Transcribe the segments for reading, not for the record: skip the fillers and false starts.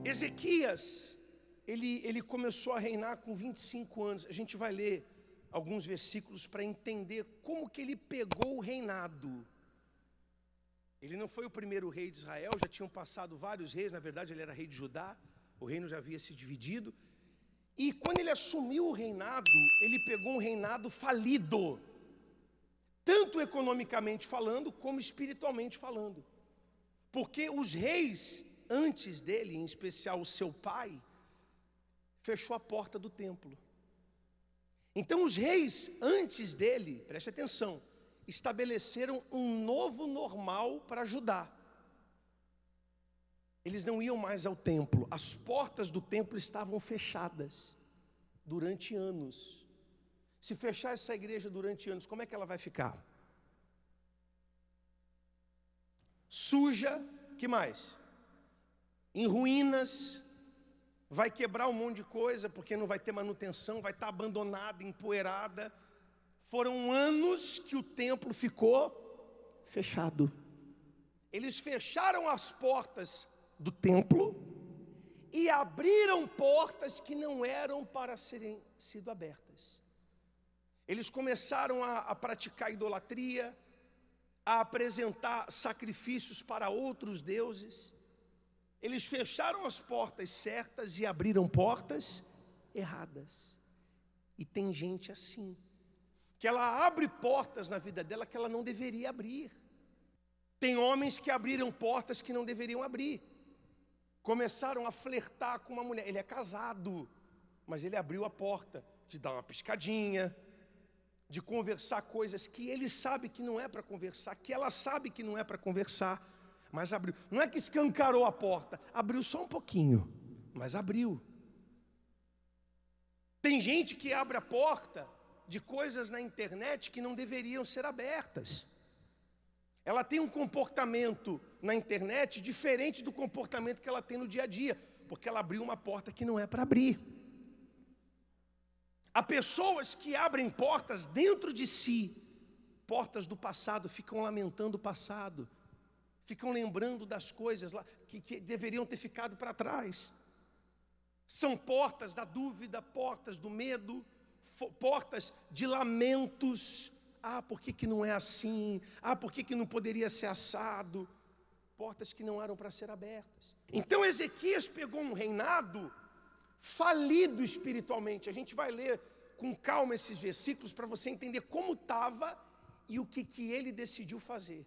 Ezequias, ele começou a reinar com 25 anos. A gente vai ler alguns versículos para entender como que ele pegou o reinado. Ele não foi o primeiro rei de Israel, já tinham passado vários reis. Na verdade ele era rei de Judá, o reino já havia se dividido. E quando ele assumiu o reinado, ele pegou um reinado falido, tanto economicamente falando, como espiritualmente falando. Porque os reis antes dele, em especial o seu pai, fechou a porta do templo. Então os reis antes dele, preste atenção, estabeleceram um novo normal para Judá. Eles não iam mais ao templo, as portas do templo estavam fechadas durante anos. Se fechar essa igreja durante anos, como é que ela vai ficar? Suja, que mais? Em ruínas, vai quebrar um monte de coisa, porque não vai ter manutenção, vai estar abandonada, empoeirada. Foram anos que o templo ficou fechado. Eles fecharam as portas do templo e abriram portas que não eram para serem sido abertas. Eles começaram a praticar idolatria, a apresentar sacrifícios para outros deuses. Eles fecharam as portas certas e abriram portas erradas. E tem gente assim, que ela abre portas na vida dela que ela não deveria abrir. Tem homens que abriram portas que não deveriam abrir. Começaram a flertar com uma mulher. Ele é casado, mas ele abriu a porta de dar uma piscadinha, de conversar coisas que ele sabe que não é para conversar, que ela sabe que não é para conversar, mas abriu. Não é que escancarou a porta, abriu só um pouquinho, mas abriu. Tem gente que abre a porta de coisas na internet que não deveriam ser abertas. Ela tem um comportamento na internet diferente do comportamento que ela tem no dia a dia, porque ela abriu uma porta que não é para abrir. Há pessoas que abrem portas dentro de si, portas do passado, ficam lamentando o passado, ficam lembrando das coisas lá que deveriam ter ficado para trás. São portas da dúvida, portas do medo, portas de lamentos. Ah, por que não é assim? Ah, por que não poderia ser assado? Portas que não eram para ser abertas. Então Ezequias pegou um reinado falido espiritualmente. A gente vai ler com calma esses versículos para você entender como estava e o que ele decidiu fazer.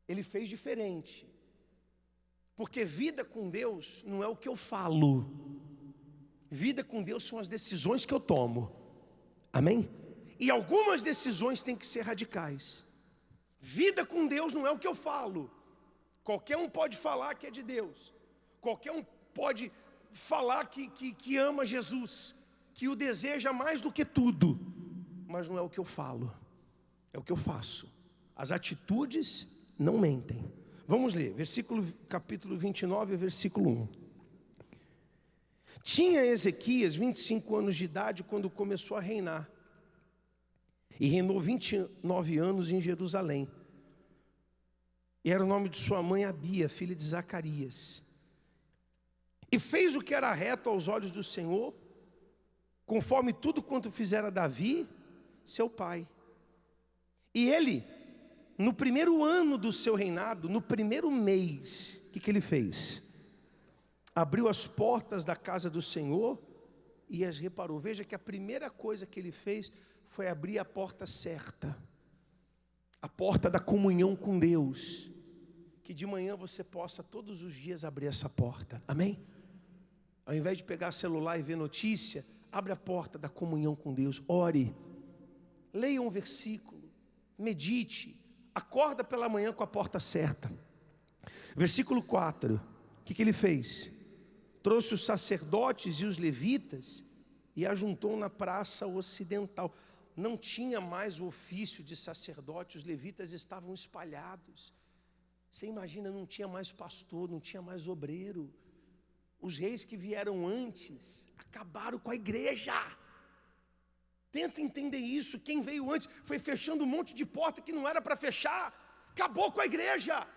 Ele fez diferente. Porque vida com Deus não é o que eu falo. Vida com Deus são as decisões que eu tomo. Amém? E algumas decisões têm que ser radicais. Vida com Deus não é o que eu falo. Qualquer um pode falar que é de Deus. Qualquer um pode falar que ama Jesus, que o deseja mais do que tudo. Mas não é o que eu falo, é o que eu faço. As atitudes não mentem. Vamos ler, capítulo 29, versículo 1. Tinha Ezequias 25 anos de idade quando começou a reinar. E reinou 29 anos em Jerusalém. E era o nome de sua mãe Abia, filha de Zacarias. E fez o que era reto aos olhos do Senhor, conforme tudo quanto fizera Davi, seu pai. E ele, no primeiro ano do seu reinado, no primeiro mês, o que ele fez? Abriu as portas da casa do Senhor e as reparou. Veja que a primeira coisa que ele fez foi abrir a porta certa, a porta da comunhão com Deus. Que de manhã você possa todos os dias abrir essa porta, amém? Ao invés de pegar celular e ver notícia, abre a porta da comunhão com Deus, ore, leia um versículo, medite, acorda pela manhã com a porta certa. Versículo 4, o que ele fez? Trouxe os sacerdotes e os levitas e ajuntou na praça ocidental. Não tinha mais o ofício de sacerdote, os levitas estavam espalhados. Você imagina, não tinha mais pastor, não tinha mais obreiro. Os reis que vieram antes acabaram com a igreja. Tenta entender isso. Quem veio antes foi fechando um monte de porta que não era para fechar. Acabou com a igreja.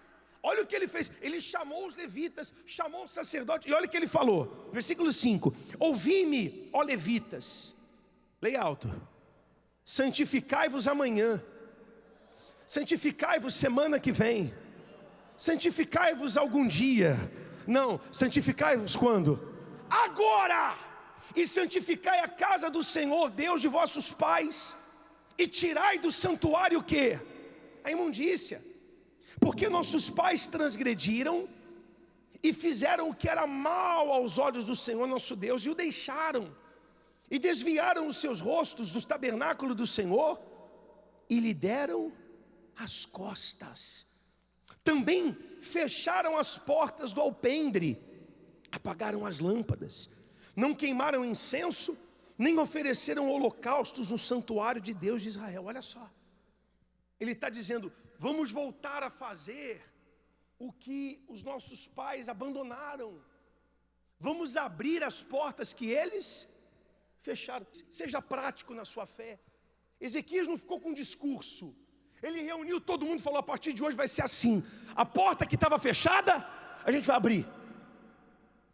Olha o que ele fez, ele chamou os levitas, chamou o sacerdote, e olha o que ele falou, versículo 5, ouvi-me, ó levitas, leia alto, santificai-vos amanhã, santificai-vos semana que vem, santificai-vos algum dia, não, santificai-vos quando? Agora! E santificai a casa do Senhor, Deus de vossos pais, e tirai do santuário o quê? A imundícia. Porque nossos pais transgrediram e fizeram o que era mal aos olhos do Senhor nosso Deus, e o deixaram, e desviaram os seus rostos do tabernáculo do Senhor, e lhe deram as costas. Também fecharam as portas do alpendre, apagaram as lâmpadas, não queimaram incenso, nem ofereceram holocaustos no santuário de Deus de Israel. Olha só, ele está dizendo, vamos voltar a fazer o que os nossos pais abandonaram. Vamos abrir as portas que eles fecharam. Seja prático na sua fé. Ezequias não ficou com um discurso. Ele reuniu todo mundo e falou, a partir de hoje vai ser assim. A porta que estava fechada, a gente vai abrir.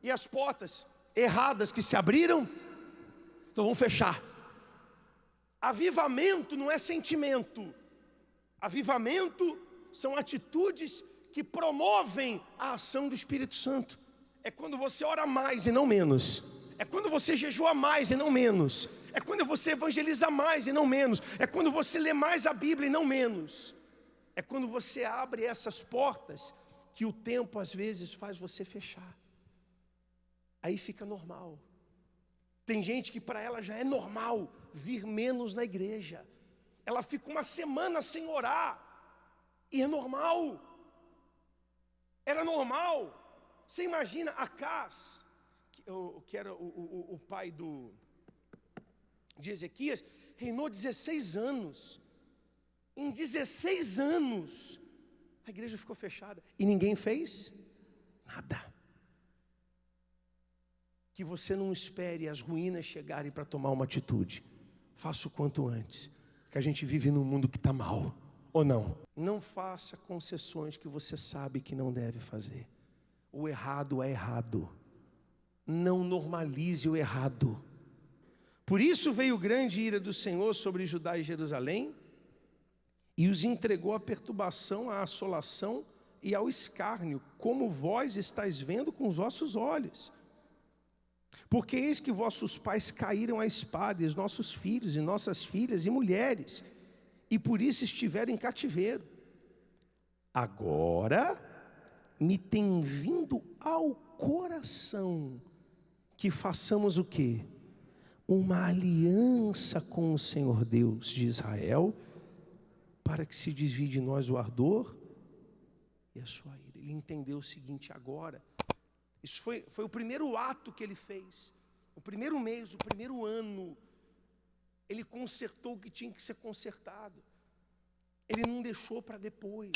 E as portas erradas que se abriram, então vamos fechar. Avivamento não é sentimento. Avivamento são atitudes que promovem a ação do Espírito Santo. É quando você ora mais e não menos. É quando você jejua mais e não menos. É quando você evangeliza mais e não menos. É quando você lê mais a Bíblia e não menos. É quando você abre essas portas que o tempo às vezes faz você fechar. Aí fica normal. Tem gente que para ela já é normal vir menos na igreja. Ela fica uma semana sem orar, e é normal, era normal. Você imagina Acás, que era o pai de Ezequias, reinou 16 anos, em 16 anos, a igreja ficou fechada, e ninguém fez nada. Que você não espere as ruínas chegarem para tomar uma atitude, faça o quanto antes, que a gente vive num mundo que está mal, ou não? Não faça concessões que você sabe que não deve fazer. O errado é errado. Não normalize o errado. Por isso veio grande ira do Senhor sobre Judá e Jerusalém, e os entregou à perturbação, à assolação e ao escárnio, como vós estáis vendo com os vossos olhos. Porque eis que vossos pais caíram à espada, e os nossos filhos e nossas filhas e mulheres, e por isso estiveram em cativeiro. Agora me tem vindo ao coração que façamos o quê? Uma aliança com o Senhor Deus de Israel, para que se desvie de nós o ardor e a sua ira. Ele entendeu o seguinte agora. Isso foi o primeiro ato que ele fez. O primeiro mês, o primeiro ano, ele consertou o que tinha que ser consertado. Ele não deixou para depois.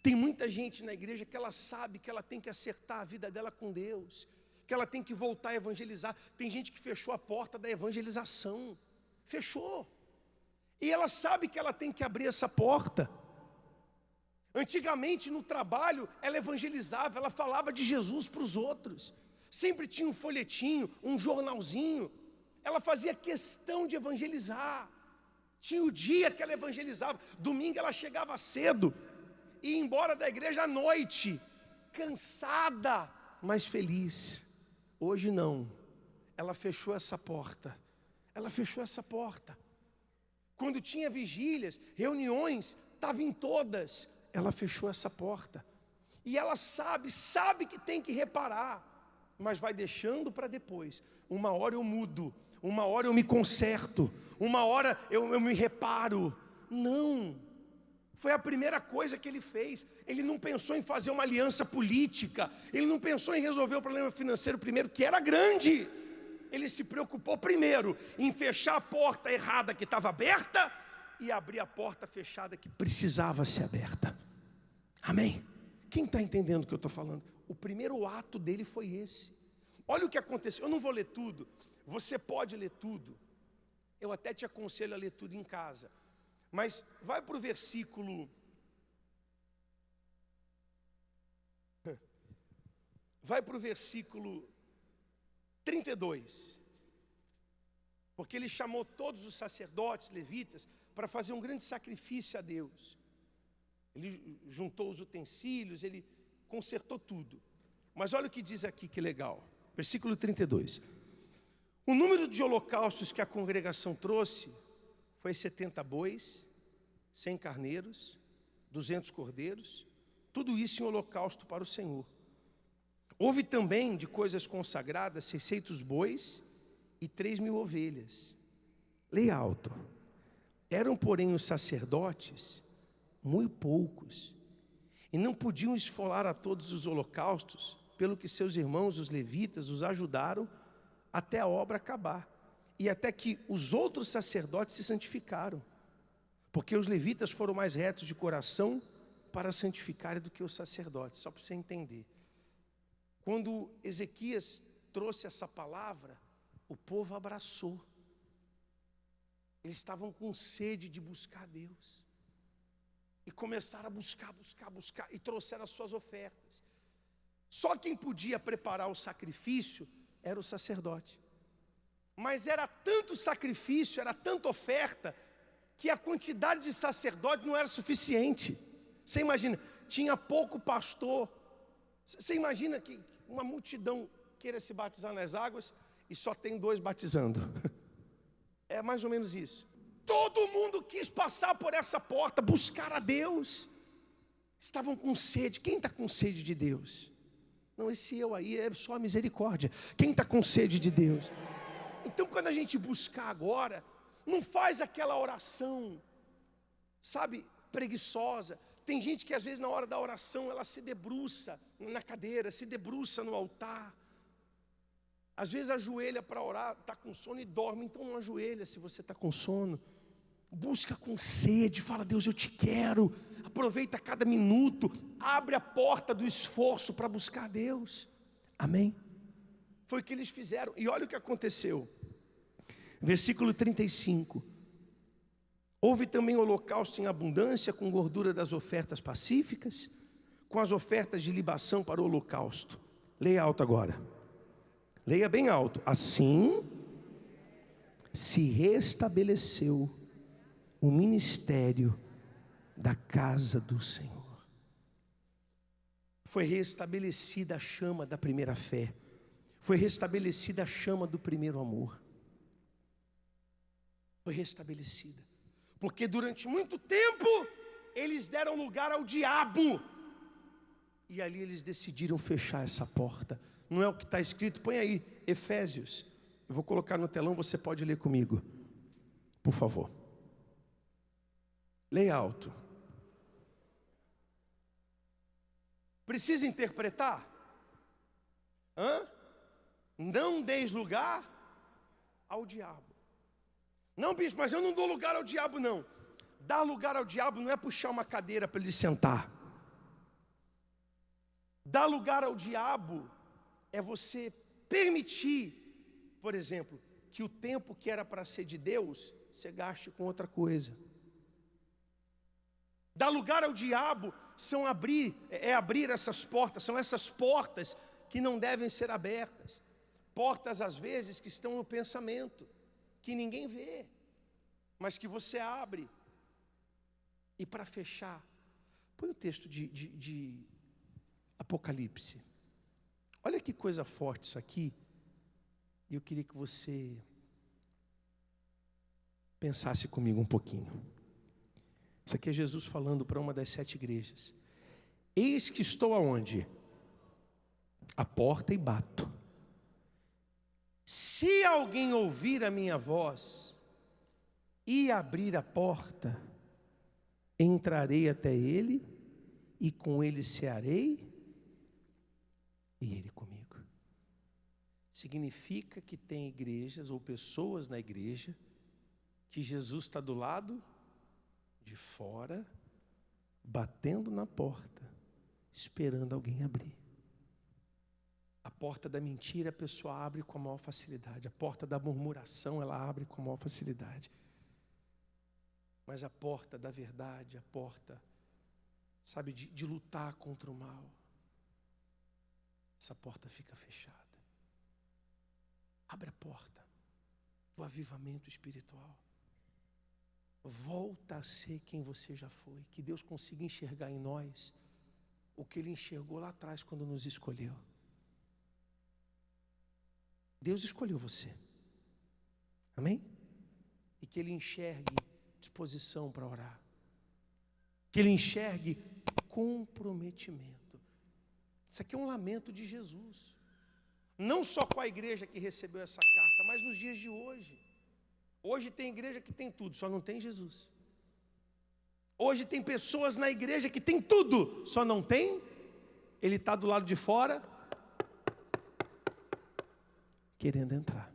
Tem muita gente na igreja que ela sabe que ela tem que acertar a vida dela com Deus, que ela tem que voltar a evangelizar. Tem gente que fechou a porta da evangelização. Fechou. E ela sabe que ela tem que abrir essa porta. Antigamente no trabalho ela evangelizava, ela falava de Jesus para os outros. Sempre tinha um folhetinho, um jornalzinho. Ela fazia questão de evangelizar. Tinha o dia que ela evangelizava. Domingo ela chegava cedo e ia embora da igreja à noite, cansada, mas feliz. Hoje não. Ela fechou essa porta. Ela fechou essa porta. Quando tinha vigílias, reuniões, estava em todas. Ela fechou essa porta. E ela sabe que tem que reparar, mas vai deixando para depois. Uma hora eu mudo, uma hora eu me conserto, uma hora eu me reparo. Não. Foi a primeira coisa que ele fez. Ele não pensou em fazer uma aliança política. Ele não pensou em resolver o problema financeiro primeiro, que era grande. Ele se preocupou primeiro em fechar a porta errada que estava aberta e abrir a porta fechada que precisava ser aberta. Amém? Quem está entendendo o que eu estou falando? O primeiro ato dele foi esse. Olha o que aconteceu. Eu não vou ler tudo. Você pode ler tudo. Eu até te aconselho a ler tudo em casa. Mas vai para o versículo vai para o versículo 32. Porque ele chamou todos os sacerdotes, levitas, para fazer um grande sacrifício a Deus. Ele juntou os utensílios, ele consertou tudo. Mas olha o que diz aqui, que legal. Versículo 32. O número de holocaustos que a congregação trouxe foi 70 bois, 100 carneiros, 200 cordeiros, tudo isso em holocausto para o Senhor. Houve também de coisas consagradas 600 bois e 3.000 ovelhas. Leia alto. Eram, porém, os sacerdotes muito poucos, e não podiam esfolar a todos os holocaustos, pelo que seus irmãos, os levitas, os ajudaram até a obra acabar, e até que os outros sacerdotes se santificaram, porque os levitas foram mais retos de coração para santificarem do que os sacerdotes. Só para você entender. Quando Ezequias trouxe essa palavra, o povo abraçou. Eles estavam com sede de buscar Deus. E começaram a buscar, e trouxeram as suas ofertas. Só quem podia preparar o sacrifício era o sacerdote. Mas era tanto sacrifício, era tanta oferta, que a quantidade de sacerdote não era suficiente. Você imagina, tinha pouco pastor. Você imagina que uma multidão queira se batizar nas águas e só tem 2 batizando. É mais ou menos isso. Todo mundo quis passar por essa porta, buscar a Deus. Estavam com sede. Quem está com sede de Deus? Não, esse eu aí é só a misericórdia. Quem está com sede de Deus? Então, quando a gente buscar agora, não faz aquela oração, sabe, preguiçosa. Tem gente que às vezes na hora da oração ela se debruça na cadeira, se debruça no altar. Às vezes ajoelha para orar, está com sono e dorme. Então não ajoelha se você está com sono. Busca com sede, fala: Deus, eu te quero. Aproveita cada minuto, abre a porta do esforço para buscar Deus. Amém? Foi o que eles fizeram. E olha o que aconteceu. Versículo 35. Houve também holocausto em abundância, com gordura das ofertas pacíficas, com as ofertas de libação para o holocausto. Leia alto agora. Leia bem alto. Assim se restabeleceu o ministério da casa do Senhor. Foi restabelecida a chama da primeira fé. Foi restabelecida a chama do primeiro amor. Foi restabelecida. Porque durante muito tempo eles deram lugar ao diabo. E ali eles decidiram fechar essa porta. Não é o que está escrito? Põe aí, Efésios. Eu vou colocar no telão, você pode ler comigo. Por favor. Leia alto. Precisa interpretar? Não deis lugar ao diabo. Não, bispo, mas eu não dou lugar ao diabo, não. Dar lugar ao diabo não é puxar uma cadeira para ele sentar. Dar lugar ao diabo é você permitir, por exemplo, que o tempo que era para ser de Deus, você gaste com outra coisa. Dar lugar ao diabo é abrir essas portas, são essas portas que não devem ser abertas. Portas, às vezes, que estão no pensamento, que ninguém vê, mas que você abre. E para fechar, põe o texto de Apocalipse. Olha que coisa forte isso aqui. E eu queria que você pensasse comigo um pouquinho. Isso aqui é Jesus falando para uma das 7 igrejas. Eis que estou aonde? À porta e bato. Se alguém ouvir a minha voz e abrir a porta, entrarei até ele e com ele cearei e ele comigo. Significa que tem igrejas ou pessoas na igreja que Jesus está do lado de fora, batendo na porta, esperando alguém abrir. A porta da mentira a pessoa abre com a maior facilidade. A porta da murmuração ela abre com a maior facilidade. Mas a porta da verdade, a porta, sabe, de lutar contra o mal, essa porta fica fechada. Abre a porta do avivamento espiritual. Volta a ser quem você já foi. Que Deus consiga enxergar em nós o que Ele enxergou lá atrás quando nos escolheu. Deus escolheu você. Amém? E que Ele enxergue disposição para orar. Que Ele enxergue comprometimento. Isso aqui é um lamento de Jesus. Não só com a igreja que recebeu essa carta, mas nos dias de hoje. Hoje tem igreja que tem tudo, só não tem Jesus. Hoje tem pessoas na igreja que tem tudo, só não tem. Ele está do lado de fora, querendo entrar.